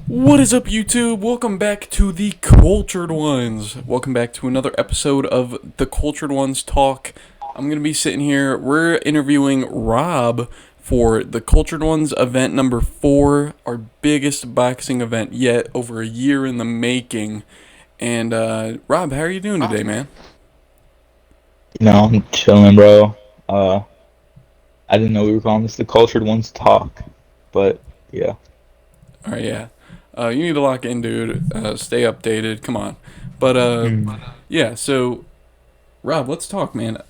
What is up, YouTube? Welcome back to the Cultured Ones. Welcome back to another episode of the Cultured Ones Talk. I'm going to be sitting here. We're interviewing Rob for the Cultured Ones event number 4, our biggest boxing event yet, over a year in the making. And, Rob, how are you doing today, man? I'm chilling, bro. Uh, I didn't know we were calling this the Cultured Ones Talk, but yeah. Alright, yeah. You need to lock in, dude. Stay updated. Come on. But, yeah, so Rob, let's talk, man.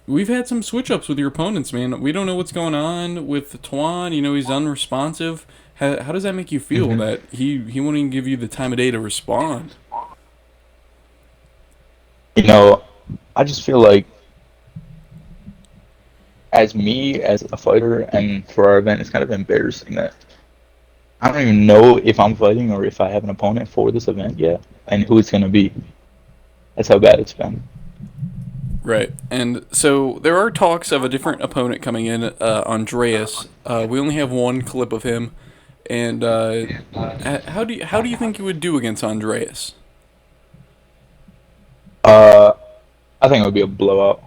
We've had some switch ups with your opponents, man. We don't know what's going on with TWAN. You know, he's unresponsive. How does that make you feel hmm that he won't even give you the time of day to respond? You know, I just feel like as me as a fighter and for our event, it's kind of embarrassing that I don't even know if I'm fighting or if I have an opponent for this event yet and who it's gonna be. That's how bad it's been. Right. And so there are talks of a different opponent coming in, Andreas. We only have one clip of him. And how do you think you would do against Andreas? Uh, I think it would be a blowout.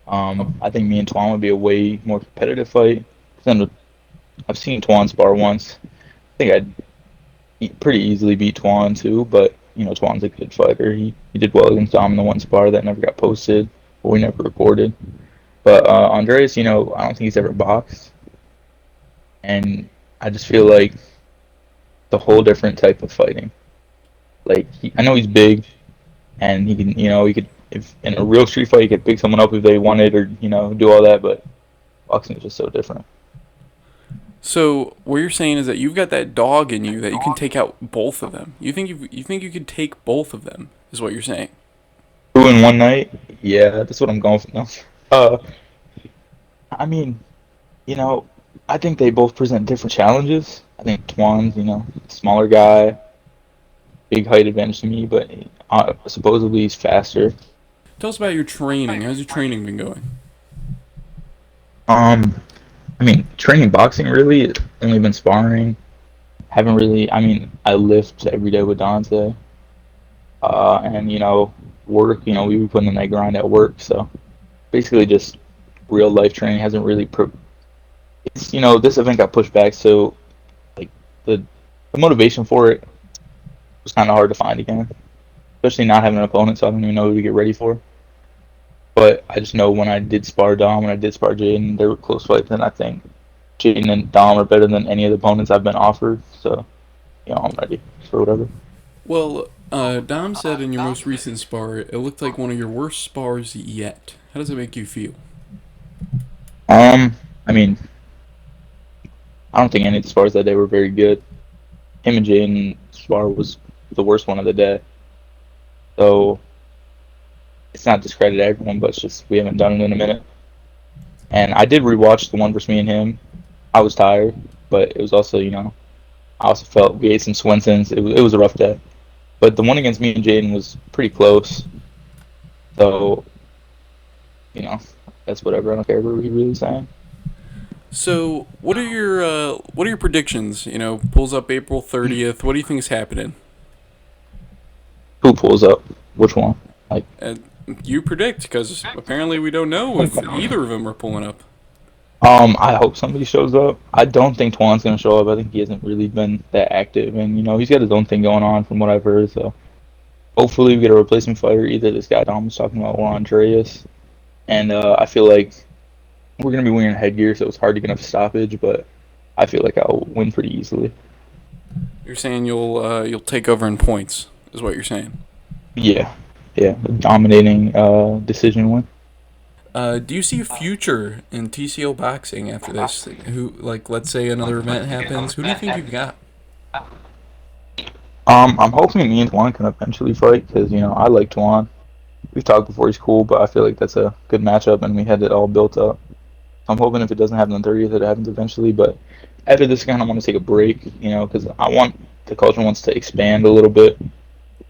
I think me and Twan would be a way more competitive fight. Then I've seen Twan spar once. I think I'd pretty easily beat Twan too, but Twan's a good fighter. He did well against Dom in the one spar that never got posted, or we never recorded. But Andreas, I don't think he's ever boxed, and I just feel like the whole different type of fighting. Like I know he's big, and he could if in a real street fight he could pick someone up if they wanted, or do all that. But boxing is just so different. So what you're saying is that you've got that dog in you that you can take out both of them. You think you could take both of them? Is what you're saying? Two in one night, yeah, that's what I'm going for now. Uh, I mean, You know, I think they both present different challenges. I think Twan's, smaller guy, big height advantage to me, but supposedly he's faster. Tell us about your training. How's your training been going? Um, training boxing really, only been sparring. Haven't really. I lift every day with Dante, and work. We were putting in that grind at work. So basically, just real life training hasn't really. It's this event got pushed back, so like the the motivation for it was kind of hard to find again, especially not having an opponent, so I don't even know who to get ready for. But I just know when I did spar Dom, when I did spar Jaden, they were close fights, and I think Jaden and Dom are better than any of the opponents I've been offered. So, I'm ready for whatever. Well, Dom said in your most recent spar, it looked like one of your worst spars yet. How does it make you feel? Um, I mean, I don't think any of the spars that day were very good. Him and Jaden spar was the worst one of the day. So it's not discredit everyone, but it's just we haven't done it in a minute. And I did rewatch the one versus me and him. I was tired, but it was also, I also felt we ate some Swensons. It was a rough day. But the one against me and Jaden was pretty close. So, you know, that's whatever. I don't care what he really saying. So, what are your predictions? You know, pulls up April 30th. What do you think is happening? Who pulls up? Which one? Like, And you predict because apparently we don't know if either of them are pulling up. I hope somebody shows up. I don't think Twan's gonna show up. I think he hasn't really been that active, and he's got his own thing going on from what I've heard. So hopefully we get a replacement fighter, either this guy Dom was talking about or Andreas. And I feel like we're gonna be wearing headgear, so it's hard to get enough stoppage. But I feel like I'll win pretty easily. You're saying you'll take over in points, is what you're saying. Yeah, yeah, dominating decision win. Do you see a future in TCO boxing after this? Who, like, let's say another event happens. Who do you think you've got? I'm hoping me and Twan can eventually fight because I like Twan. We've talked before. He's cool, but I feel like that's a good matchup, and we had it all built up. I'm hoping if it doesn't happen on 30th, it happens eventually. But after this, kind of want to take a break, because I want the culture wants to expand a little bit,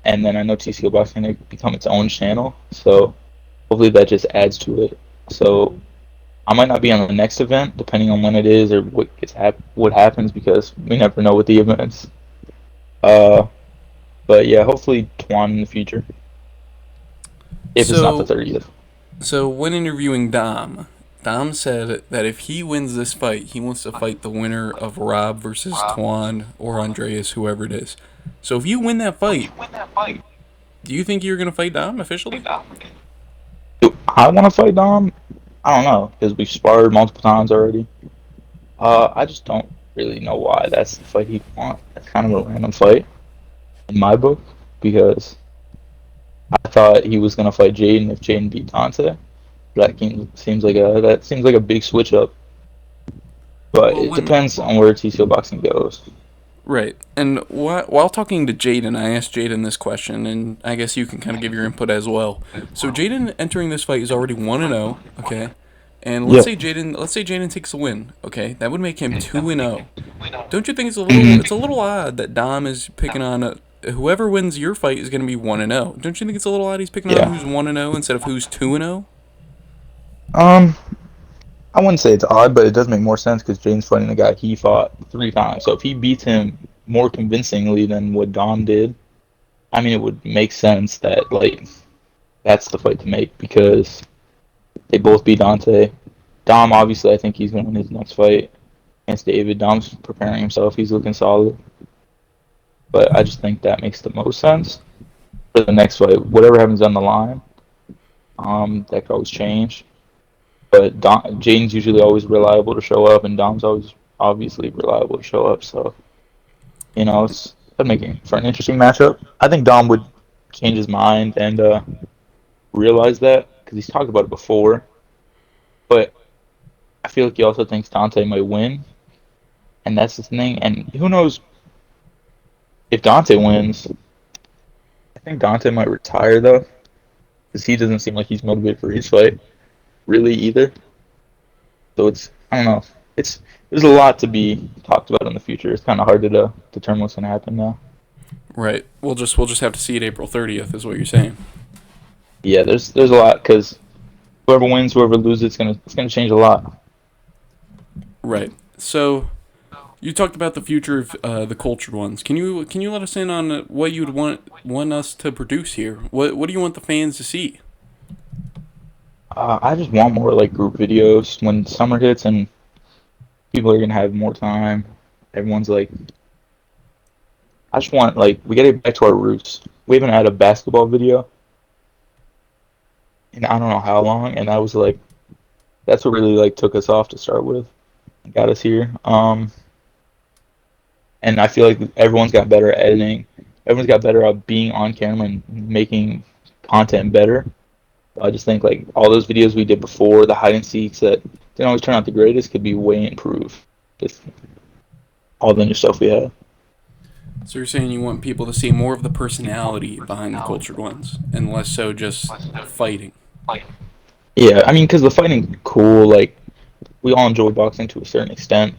and then I know TCO boxing to become its own channel. So hopefully that just adds to it. So I might not be on the next event, depending on when it is or what happens, because we never know with the events. Uh, but yeah, hopefully TWAN in the future, if it's not the So 30th. So when interviewing Dom, Dom said that if he wins this fight, he wants to fight the winner of Rob versus Twan or Andreas, whoever it is. So if you win that fight, do you think you're gonna fight Dom officially? Do I want to fight Dom? I don't know because we've sparred multiple times already. I just don't really know why that's the fight he wants. That's kind of a random fight in my book because I thought he was gonna fight Jaden if Jaden beat Dante. Seems like a big switch up, but Well, it when depends on where TCO boxing goes. right, and while talking to Jaden, I asked Jaden this question, and I guess you can kind of give your input as well. So Jaden entering this fight is already 1-0, okay, and let's Yeah. say Jaden takes a win, okay, that would make him 2-0. Don't you think it's a hmm little odd that Dom is picking on whoever wins your fight is going to be 1-0? Don't you think it's a little odd he's picking on Yeah. who's 1-0 instead of who's 2-0? Um, I wouldn't say it's odd, but it does make more sense because Jaden's fighting the guy he fought 3 times. So if he beats him more convincingly than what Dom did, I mean, it would make sense that like that's the fight to make because they both beat Dante. Dom, obviously, I think he's going to win his next fight against David. Dom's preparing himself. He's looking solid. But I just think that makes the most sense for the next fight. Whatever happens on the line, that could always change. But Jaden's usually always reliable to show up, and Dom's always obviously reliable to show up. So it's that'd make it for an interesting matchup. I think Dom would change his mind and realize that because he's talked about it before. But I feel like he also thinks Dante might win, and that's the thing. And who knows if Dante wins? I think Dante might retire though, because he doesn't seem like he's motivated for his fight really either. So I don't know. There's a lot to be talked about in the future. It's kind of hard to determine what's gonna happen now. Right. We'll just have to see it April 30th, is what you're saying. Yeah, there's a lot because whoever wins, whoever loses, it's gonna change a lot. Right. So you talked about the future of the cultured ones. Can you let us in on what you'd want us to produce here? What do you want the fans to see? I just want more like group videos when summer hits and people are gonna have more time. Everyone's like, I just want like we gotta get back to our roots. We haven't had a basketball video in I don't know how long, and that was like that's what really like took us off to start with, and got us here. And I feel like everyone's got better at editing. Everyone's got better at being on camera and making content better. I just think like all those videos we did before, the hide and seeks that didn't always turn out the greatest, could be way improved with all the new stuff we have. So you're saying you want people to see more of the personality behind the cultured ones, and less so just fighting. Yeah, I mean, because the fighting cool. Like we all enjoy boxing to a certain extent,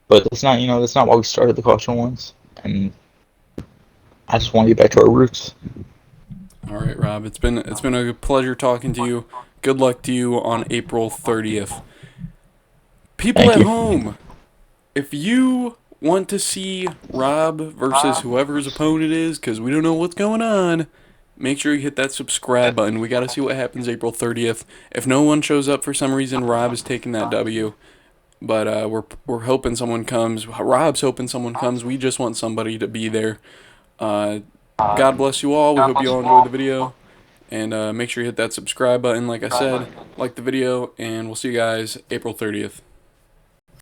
but that's not why we started the cultural ones. And I just want to get back to our roots. All right, Rob. It's been a pleasure talking to you. Good luck to you on April 30th. People Thank at you. home, if you want to see Rob versus whoever his opponent is, because we don't know what's going on, make sure you hit that subscribe button. We got to see what happens April 30th. If no one shows up for some reason, Rob is taking that W. But we're hoping someone comes. Rob's hoping someone comes. We just want somebody to be there. Uh, God bless you all. We hope you all enjoyed the video. And make sure you hit that subscribe button, like I said. Like the video, and we'll see you guys April 30th.